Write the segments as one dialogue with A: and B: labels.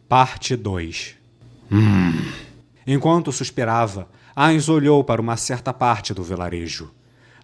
A: Parte 2. Enquanto suspirava, Ainz olhou para uma certa parte do vilarejo.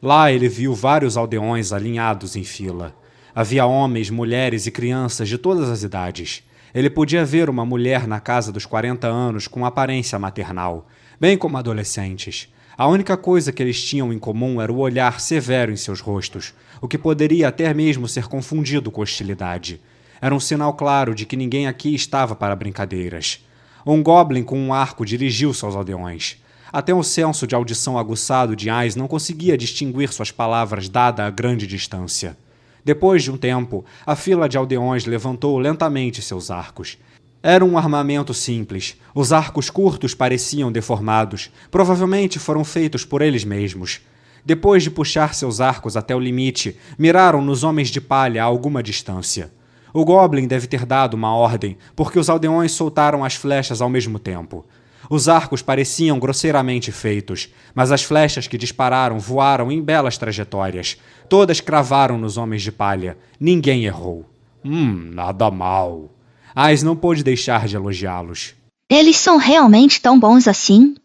A: Lá ele viu vários aldeões alinhados em fila. Havia homens, mulheres e crianças de todas as idades. Ele podia ver uma mulher na casa dos 40 anos com aparência maternal, bem como adolescentes. A única coisa que eles tinham em comum era o olhar severo em seus rostos, o que poderia até mesmo ser confundido com hostilidade. Era um sinal claro de que ninguém aqui estava para brincadeiras. Um goblin com um arco dirigiu-se aos aldeões. Até um senso de audição aguçado de Ainz não conseguia distinguir suas palavras dada a grande distância. Depois de um tempo, a fila de aldeões levantou lentamente seus arcos. Era um armamento simples. Os arcos curtos pareciam deformados. Provavelmente foram feitos por eles mesmos. Depois de puxar seus arcos até o limite, miraram nos homens de palha a alguma distância. O Goblin deve ter dado uma ordem, porque os aldeões soltaram as flechas ao mesmo tempo. Os arcos pareciam grosseiramente feitos, mas as flechas que dispararam voaram em belas trajetórias. Todas cravaram nos homens de palha. Ninguém errou. Nada mal. Ainz não pôde deixar de elogiá-los.
B: Eles são realmente tão bons assim?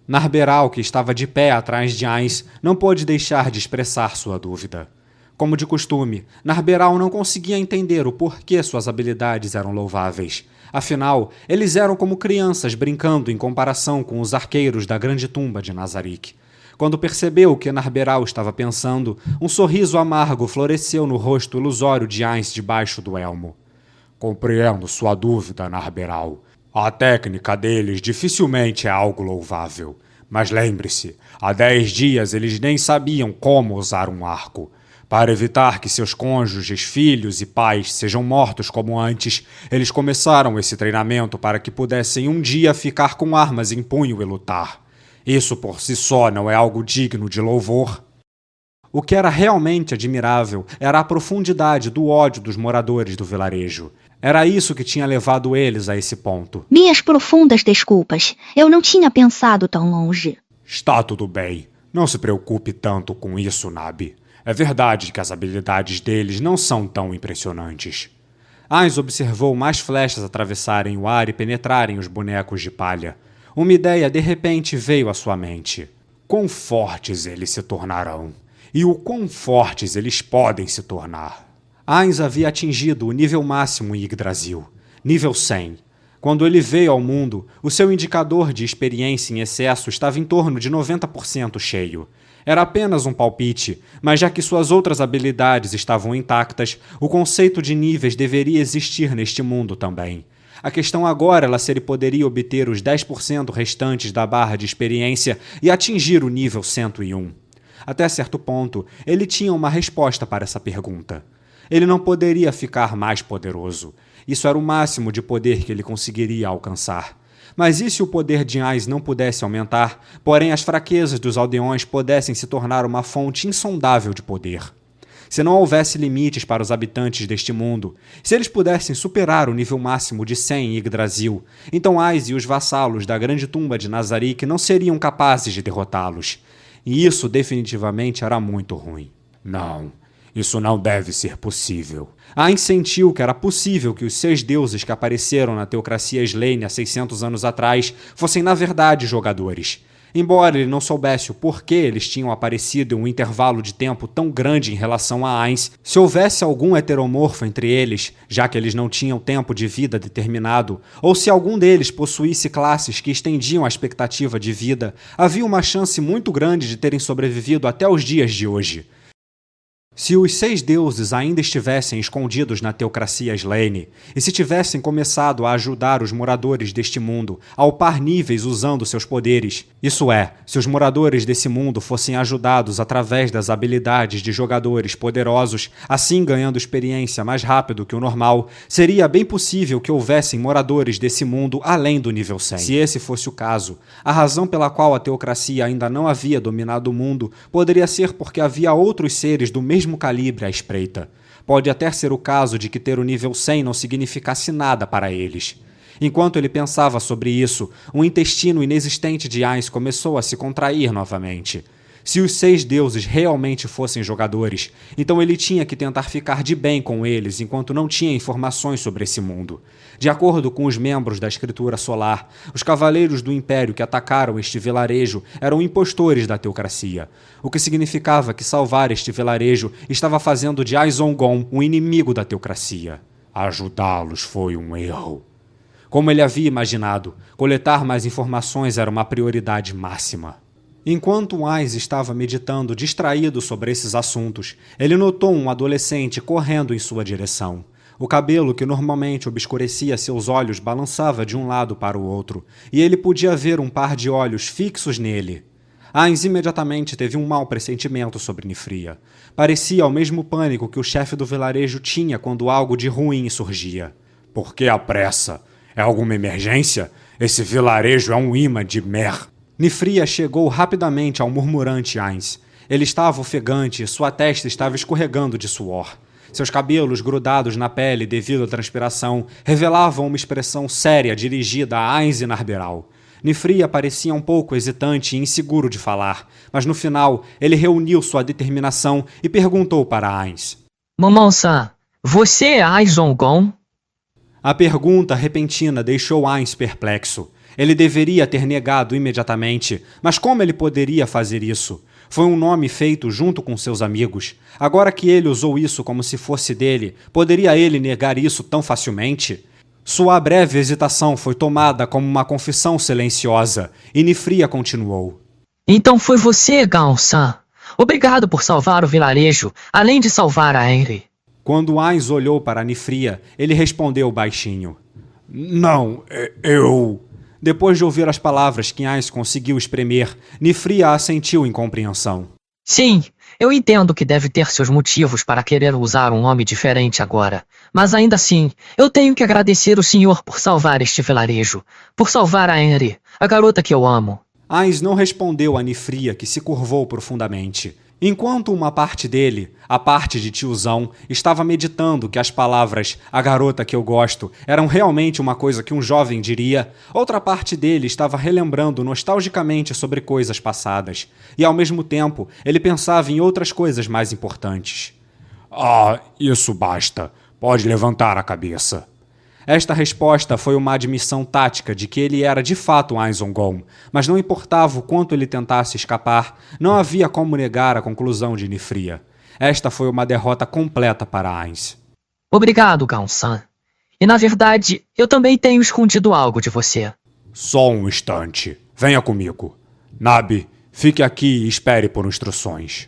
A: Narberal, que estava de pé atrás de Ainz, não pôde deixar de expressar sua dúvida. Como de costume, Narberal não conseguia entender o porquê suas habilidades eram louváveis. Afinal, eles eram como crianças brincando em comparação com os arqueiros da grande tumba de Nazarick. Quando percebeu o que Narberal estava pensando, um sorriso amargo floresceu no rosto ilusório de Ainz debaixo do elmo. Compreendo sua dúvida, Narberal. A técnica deles dificilmente é algo louvável. Mas lembre-se, há 10 dias eles nem sabiam como usar um arco. Para evitar que seus cônjuges, filhos e pais sejam mortos como antes, eles começaram esse treinamento para que pudessem um dia ficar com armas em punho e lutar. Isso por si só não é algo digno de louvor? O que era realmente admirável era a profundidade do ódio dos moradores do vilarejo. Era isso que tinha levado eles a esse ponto.
B: Minhas profundas desculpas. Eu não tinha pensado tão longe.
A: Está tudo bem. Não se preocupe tanto com isso, Nabi. É verdade que as habilidades deles não são tão impressionantes. Ainz observou mais flechas atravessarem o ar e penetrarem os bonecos de palha. Uma ideia de repente veio à sua mente. Quão fortes eles se tornarão? E o quão fortes eles podem se tornar? Ainz havia atingido o nível máximo em Yggdrasil, nível 100. Quando ele veio ao mundo, o seu indicador de experiência em excesso estava em torno de 90% cheio. Era apenas um palpite, mas já que suas outras habilidades estavam intactas, o conceito de níveis deveria existir neste mundo também. A questão agora era se ele poderia obter os 10% restantes da barra de experiência e atingir o nível 101. Até certo ponto, ele tinha uma resposta para essa pergunta. Ele não poderia ficar mais poderoso. Isso era o máximo de poder que ele conseguiria alcançar. Mas e se o poder de Ainz não pudesse aumentar, porém as fraquezas dos aldeões pudessem se tornar uma fonte insondável de poder? Se não houvesse limites para os habitantes deste mundo, se eles pudessem superar o nível máximo de 100 em Yggdrasil, então Ainz e os vassalos da grande tumba de Nazarick não seriam capazes de derrotá-los. E isso definitivamente era muito ruim. Não. Isso não deve ser possível. Ainz sentiu que era possível que os 6 deuses que apareceram na teocracia Slaine há 600 anos atrás fossem na verdade jogadores. Embora ele não soubesse o porquê eles tinham aparecido em um intervalo de tempo tão grande em relação a Ainz, se houvesse algum heteromorfo entre eles, já que eles não tinham tempo de vida determinado, ou se algum deles possuísse classes que estendiam a expectativa de vida, havia uma chance muito grande de terem sobrevivido até os dias de hoje. Se os 6 deuses ainda estivessem escondidos na teocracia Slaine, e se tivessem começado a ajudar os moradores deste mundo a upar níveis usando seus poderes, isso é, se os moradores desse mundo fossem ajudados através das habilidades de jogadores poderosos, assim ganhando experiência mais rápido que o normal, seria bem possível que houvessem moradores desse mundo além do nível 100. Se esse fosse o caso, a razão pela qual a teocracia ainda não havia dominado o mundo poderia ser porque havia outros seres do mesmo calibre à espreita. Pode até ser o caso de que ter o nível 100 não significasse nada para eles. Enquanto ele pensava sobre isso, um intestino inexistente de Ainz começou a se contrair novamente. Se os 6 deuses realmente fossem jogadores, então ele tinha que tentar ficar de bem com eles enquanto não tinha informações sobre esse mundo. De acordo com os membros da Escritura Solar, os cavaleiros do Império que atacaram este vilarejo eram impostores da teocracia, o que significava que salvar este vilarejo estava fazendo de Aizongon um inimigo da teocracia. Ajudá-los foi um erro. Como ele havia imaginado, coletar mais informações era uma prioridade máxima. Enquanto Ainz estava meditando distraído sobre esses assuntos, ele notou um adolescente correndo em sua direção. O cabelo que normalmente obscurecia seus olhos balançava de um lado para o outro, e ele podia ver um par de olhos fixos nele. Ainz imediatamente teve um mau pressentimento sobre Nifria. Parecia o mesmo pânico que o chefe do vilarejo tinha quando algo de ruim surgia. Por que a pressa? É alguma emergência? Esse vilarejo é um imã de mer. Nifria chegou rapidamente ao murmurante Ainz. Ele estava ofegante e sua testa estava escorregando de suor. Seus cabelos grudados na pele devido à transpiração revelavam uma expressão séria dirigida a Ainz e Narberal. Nifria parecia um pouco hesitante e inseguro de falar, mas no final ele reuniu sua determinação e perguntou para Ainz.
C: Momon-san, você é Aizongon?
A: A pergunta repentina deixou Ainz perplexo. Ele deveria ter negado imediatamente, mas como ele poderia fazer isso? Foi um nome feito junto com seus amigos. Agora que ele usou isso como se fosse dele, poderia ele negar isso tão facilmente? Sua breve hesitação foi tomada como uma confissão silenciosa, e Nifria continuou.
C: Então foi você, Gao-san. Obrigado por salvar o vilarejo, além de salvar a Henry.
A: Quando Ainz olhou para Nifria, ele respondeu baixinho. Não, eu... Depois de ouvir as palavras que Ainz conseguiu espremer, Nifria assentiu em compreensão.
C: Sim, eu entendo que deve ter seus motivos para querer usar um nome diferente agora. Mas ainda assim, eu tenho que agradecer o senhor por salvar este vilarejo. Por salvar a Henry, a garota que eu amo.
A: Ainz não respondeu a Nifria, que se curvou profundamente. Enquanto uma parte dele, a parte de tiozão, estava meditando que as palavras "a garota que eu gosto" eram realmente uma coisa que um jovem diria, outra parte dele estava relembrando nostalgicamente sobre coisas passadas. E ao mesmo tempo, ele pensava em outras coisas mais importantes. Ah, isso basta. Pode levantar a cabeça. Esta resposta foi uma admissão tática de que ele era de fato Aizongon, mas não importava o quanto ele tentasse escapar, não havia como negar a conclusão de Nifria. Esta foi uma derrota completa para Ainz.
C: Obrigado, Gao-san. E na verdade, eu também tenho escondido algo de você.
A: Só um instante. Venha comigo. Nabi, fique aqui e espere por instruções.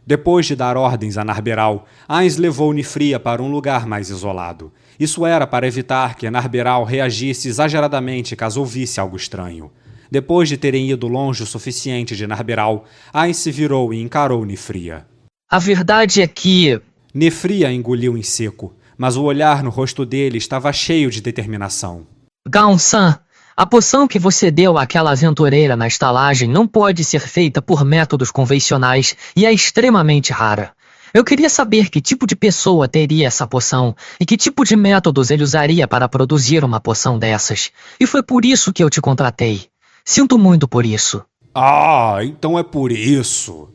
A: Depois de dar ordens a Narberal, Ainz levou Nifria para um lugar mais isolado. Isso era para evitar que Narberal reagisse exageradamente caso ouvisse algo estranho. Depois de terem ido longe o suficiente de Narberal, Ainz se virou e encarou Nifria.
C: A verdade é que...
A: Nifria engoliu em seco, mas o olhar no rosto dele estava cheio de determinação.
C: Gao-san, a poção que você deu àquela aventureira na estalagem não pode ser feita por métodos convencionais e é extremamente rara. Eu queria saber que tipo de pessoa teria essa poção e que tipo de métodos ele usaria para produzir uma poção dessas. E foi por isso que eu te contratei. Sinto muito por isso.
A: Ah, então é por isso.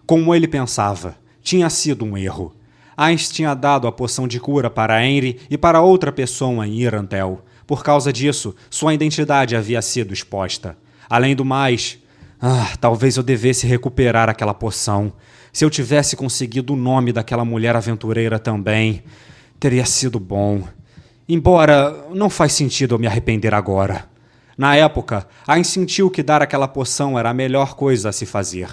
A: Como ele pensava, tinha sido um erro. Ainz tinha dado a poção de cura para Henry e para outra pessoa em Irantel. Por causa disso, sua identidade havia sido exposta. Além do mais, talvez eu devesse recuperar aquela poção. Se eu tivesse conseguido o nome daquela mulher aventureira também, teria sido bom. Embora não faz sentido eu me arrepender agora. Na época, Ainz sentiu que dar aquela poção era a melhor coisa a se fazer.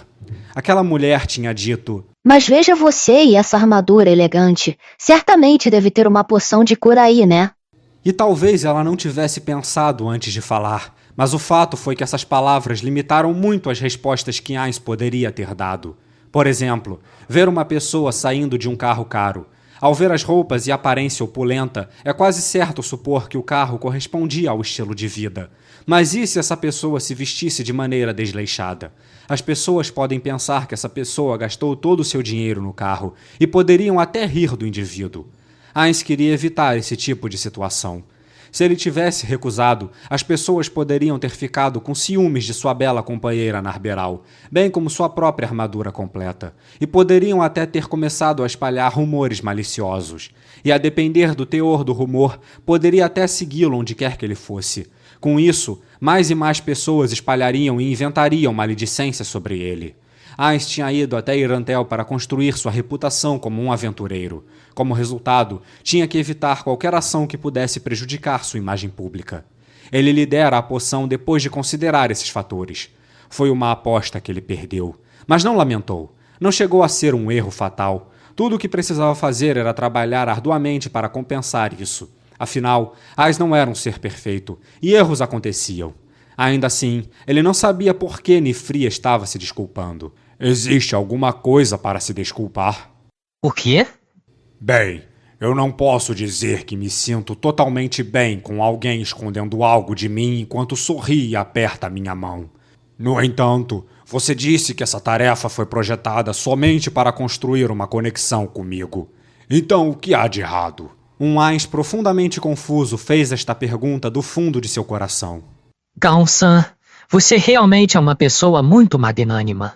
A: Aquela mulher tinha dito...
B: Mas veja você e essa armadura elegante. Certamente deve ter uma poção de cura aí, né?
A: E talvez ela não tivesse pensado antes de falar, mas o fato foi que essas palavras limitaram muito as respostas que Ainz poderia ter dado. Por exemplo, ver uma pessoa saindo de um carro caro. Ao ver as roupas e a aparência opulenta, é quase certo supor que o carro correspondia ao estilo de vida. Mas e se essa pessoa se vestisse de maneira desleixada? As pessoas podem pensar que essa pessoa gastou todo o seu dinheiro no carro e poderiam até rir do indivíduo. Ainz queria evitar esse tipo de situação. Se ele tivesse recusado, as pessoas poderiam ter ficado com ciúmes de sua bela companheira Narberal, bem como sua própria armadura completa, e poderiam até ter começado a espalhar rumores maliciosos. E a depender do teor do rumor, poderia até segui-lo onde quer que ele fosse. Com isso, mais e mais pessoas espalhariam e inventariam maledicências sobre ele. Ainz tinha ido até Irantel para construir sua reputação como um aventureiro. Como resultado, tinha que evitar qualquer ação que pudesse prejudicar sua imagem pública. Ele lhe dera a poção depois de considerar esses fatores. Foi uma aposta que ele perdeu, mas não lamentou. Não chegou a ser um erro fatal. Tudo o que precisava fazer era trabalhar arduamente para compensar isso. Afinal, Ainz não era um ser perfeito, e erros aconteciam. Ainda assim, ele não sabia por que Nifria estava se desculpando. Existe alguma coisa para se desculpar?
C: O quê?
A: Bem, eu não posso dizer que me sinto totalmente bem com alguém escondendo algo de mim enquanto sorri e aperta minha mão. No entanto, você disse que essa tarefa foi projetada somente para construir uma conexão comigo. Então, o que há de errado? Um Ainz profundamente confuso fez esta pergunta do fundo de seu coração.
C: Gaon-san, você realmente é uma pessoa muito magnânima.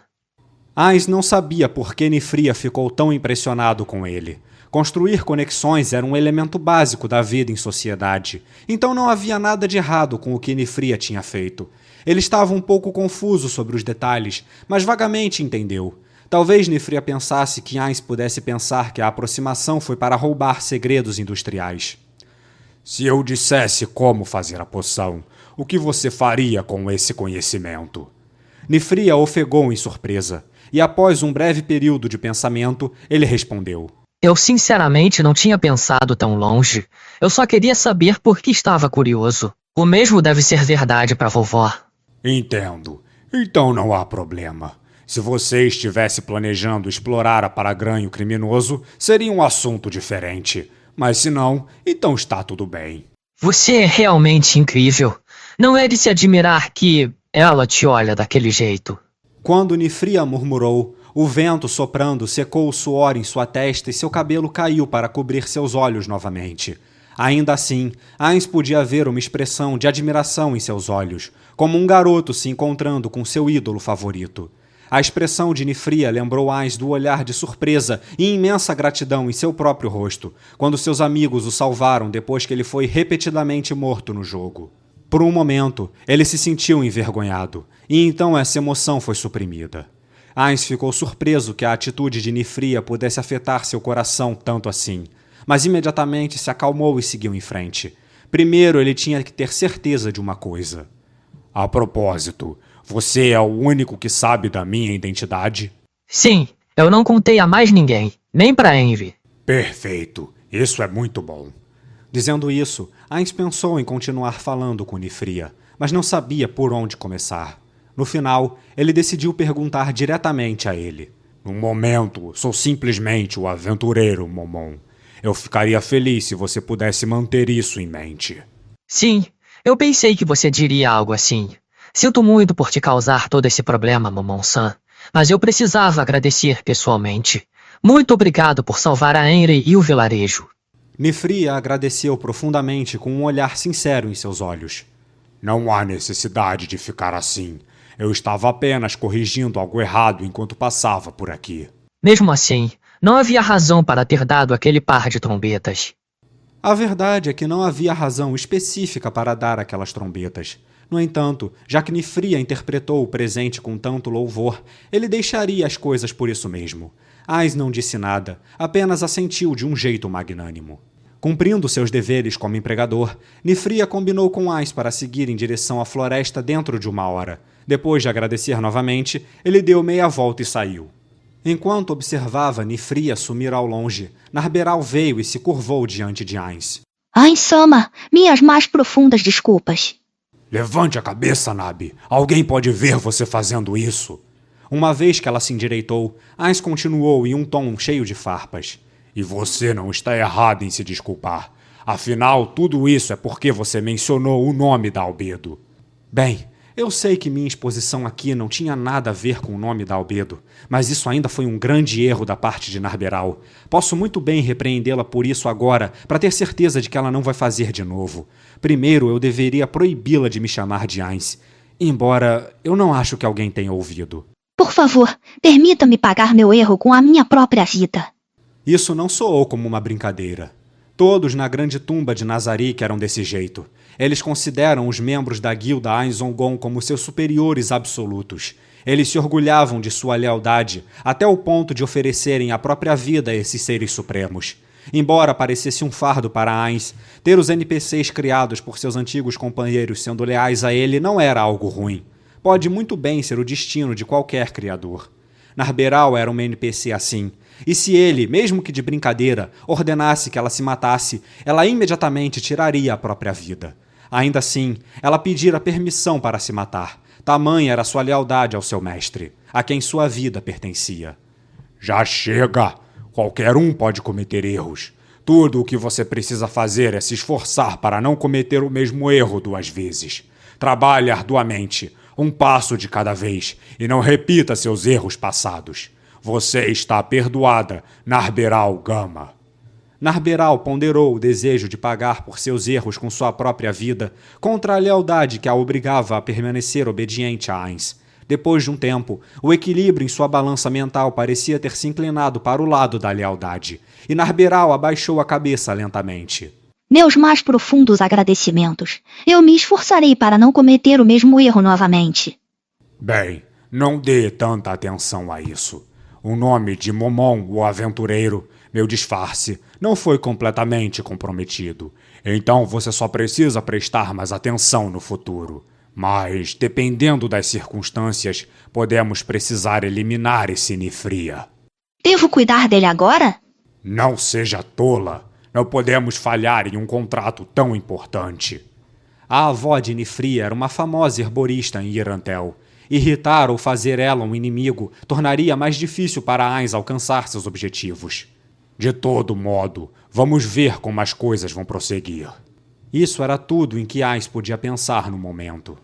A: Ainz não sabia por que Nifria ficou tão impressionado com ele. Construir conexões era um elemento básico da vida em sociedade, então não havia nada de errado com o que Nifria tinha feito. Ele estava um pouco confuso sobre os detalhes, mas vagamente entendeu. Talvez Nifria pensasse que Ainz pudesse pensar que a aproximação foi para roubar segredos industriais. Se eu dissesse como fazer a poção, o que você faria com esse conhecimento? Nifria ofegou em surpresa, e após um breve período de pensamento, ele respondeu.
C: Eu sinceramente não tinha pensado tão longe. Eu só queria saber por que estava curioso. O mesmo deve ser verdade para vovó.
A: Entendo. Então não há problema. Se você estivesse planejando explorar a Paragranho criminoso, seria um assunto diferente. Mas se não, então está tudo bem.
C: Você é realmente incrível. Não é de se admirar que ela te olha daquele jeito.
A: Quando Nifria murmurou, o vento soprando secou o suor em sua testa e seu cabelo caiu para cobrir seus olhos novamente. Ainda assim, Ainz podia ver uma expressão de admiração em seus olhos, como um garoto se encontrando com seu ídolo favorito. A expressão de Nifria lembrou Ainz do olhar de surpresa e imensa gratidão em seu próprio rosto, quando seus amigos o salvaram depois que ele foi repetidamente morto no jogo. Por um momento, ele se sentiu envergonhado, e então essa emoção foi suprimida. Ainz ficou surpreso que a atitude de Nifria pudesse afetar seu coração tanto assim, mas imediatamente se acalmou e seguiu em frente. Primeiro, ele tinha que ter certeza de uma coisa. A propósito, você é o único que sabe da minha identidade?
C: Sim, eu não contei a mais ninguém, nem pra Envy.
A: Perfeito, isso é muito bom. Dizendo isso, Ainz pensou em continuar falando com Nifria, mas não sabia por onde começar. No final, ele decidiu perguntar diretamente a ele. No momento, sou simplesmente o aventureiro, Momon. Eu ficaria feliz se você pudesse manter isso em mente.
C: Sim, eu pensei que você diria algo assim. Sinto muito por te causar todo esse problema, Momon-san, mas eu precisava agradecer pessoalmente. Muito obrigado por salvar a Henry e o vilarejo.
A: Nifria agradeceu profundamente com um olhar sincero em seus olhos. Não há necessidade de ficar assim. Eu estava apenas corrigindo algo errado enquanto passava por aqui.
C: Mesmo assim, não havia razão para ter dado aquele par de trombetas.
A: A verdade é que não havia razão específica para dar aquelas trombetas. No entanto, já que Nifria interpretou o presente com tanto louvor, ele deixaria as coisas por isso mesmo. Ainz não disse nada, apenas assentiu de um jeito magnânimo. Cumprindo seus deveres como empregador, Nifria combinou com Ainz para seguir em direção à floresta dentro de 1 hora. Depois de agradecer novamente, ele deu meia volta e saiu. Enquanto observava Nifria sumir ao longe, Narberal veio e se curvou diante de Ainz.
B: Ainz-sama, minhas mais profundas desculpas.
A: Levante a cabeça, Nabi. Alguém pode ver você fazendo isso. Uma vez que ela se endireitou, Ainz continuou em um tom cheio de farpas. E você não está errado em se desculpar. Afinal, tudo isso é porque você mencionou o nome da Albedo. Bem, Eu sei que minha exposição aqui não tinha nada a ver com o nome da Albedo, mas isso ainda foi um grande erro da parte de Narberal. Posso muito bem repreendê-la por isso agora, para ter certeza de que ela não vai fazer de novo. Primeiro, eu deveria proibi-la de me chamar de Ainz, embora eu não acho que alguém tenha ouvido.
B: Por favor, permita-me pagar meu erro com a minha própria vida.
A: Isso não soou como uma brincadeira. Todos na grande tumba de Nazarick eram desse jeito. Eles consideram os membros da guilda Ainz Ongon como seus superiores absolutos. Eles se orgulhavam de sua lealdade, até o ponto de oferecerem a própria vida a esses seres supremos. Embora parecesse um fardo para Ainz, ter os NPCs criados por seus antigos companheiros sendo leais a ele não era algo ruim. Pode muito bem ser o destino de qualquer criador. Narberal era uma NPC assim, e se ele, mesmo que de brincadeira, ordenasse que ela se matasse, ela imediatamente tiraria a própria vida. Ainda assim, ela pedira permissão para se matar. Tamanha era sua lealdade ao seu mestre, a quem sua vida pertencia. Já chega! Qualquer um pode cometer erros. Tudo o que você precisa fazer é se esforçar para não cometer o mesmo erro 2 vezes. Trabalhe arduamente, um passo de cada vez, e não repita seus erros passados. Você está perdoada, Narberal Gama. Narberal ponderou o desejo de pagar por seus erros com sua própria vida contra a lealdade que a obrigava a permanecer obediente a Ainz. Depois de um tempo, o equilíbrio em sua balança mental parecia ter se inclinado para o lado da lealdade, e Narberal abaixou a cabeça lentamente.
B: Meus mais profundos agradecimentos. Eu me esforçarei para não cometer o mesmo erro novamente.
A: Bem, não dê tanta atenção a isso. O nome de Momon, o aventureiro, meu disfarce, não foi completamente comprometido. Então você só precisa prestar mais atenção no futuro. Mas, dependendo das circunstâncias, podemos precisar eliminar esse Nifria.
B: Devo cuidar dele agora?
A: Não seja tola. Não podemos falhar em um contrato tão importante. A avó de Nifria era uma famosa herborista em Irantel. Irritar ou fazer ela um inimigo tornaria mais difícil para Ainz alcançar seus objetivos. De todo modo, vamos ver como as coisas vão prosseguir. Isso era tudo em que Ainz podia pensar no momento.